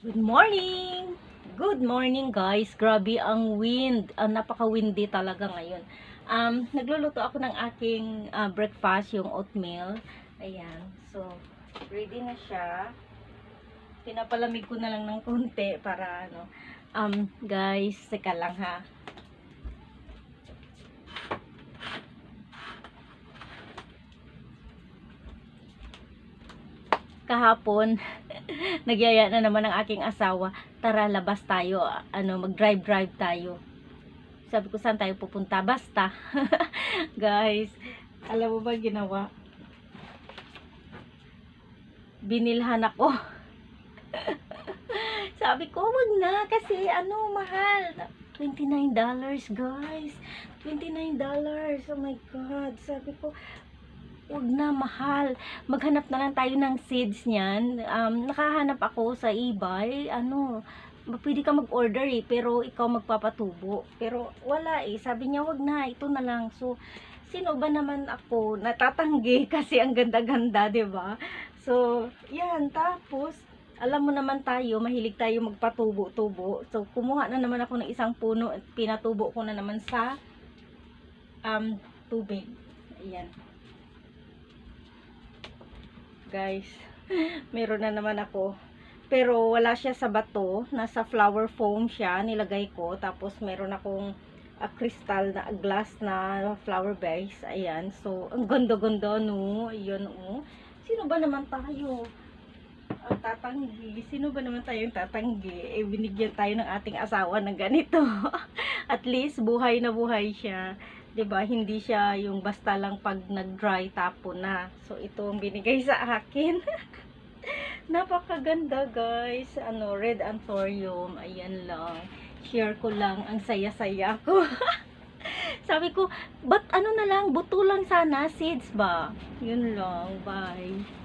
Good morning! Good morning guys. Grabe ang wind. Napaka-windy talaga ngayon. Nagluluto ako ng aking breakfast, yung oatmeal. Ayan. So, ready na siya. Pinapalamig ko na lang ng konti para ano. Guys, teka lang ha. Kahapon, nagyaya na naman ang aking asawa, tara labas tayo, mag-drive tayo. Sabi ko, saan tayo pupunta? Basta. Guys, alam mo ba ginawa? Binilhan ako. Sabi ko, wag na kasi mahal. $29 guys. $29. Oh my God. Sabi ko, wag na, mahal. Maghanap na lang tayo ng seeds niyan. Nakahanap ako sa eBay. Pwede ka mag-order pero ikaw magpapatubo. Pero wala sabi niya, wag na, ito na lang. So, sino ba naman ako natatanggi kasi ang ganda-ganda, 'di ba? So, yan. Tapos, alam mo naman tayo, mahilig tayo magpatubo-tubo. So, kumuha na naman ako ng isang puno at pinatubo ko na naman sa tubig. Ayan. Guys, meron na naman ako. Pero wala siya sa bato, nasa flower foam siya, nilagay ko. Tapos meron akong crystal na glass na flower vase. Ayan, so ang ganda-ganda no. Ayun oh. Sino ba naman tayo? Ang tatanggi. Sino ba naman tayong tatanggi? Binigyan tayo ng ating asawa ng ganito. At least buhay na buhay siya. 'Di ba? Hindi siya yung basta lang pag nag-dry tapo na. So ito ang binigay sa akin. Napakaganda guys. Red anthurium. Ayan lang. Share ko lang. Ang saya-saya ko. Sabi ko, ba't na lang? Buto lang sana. Seeds ba? Yun lang. Bye.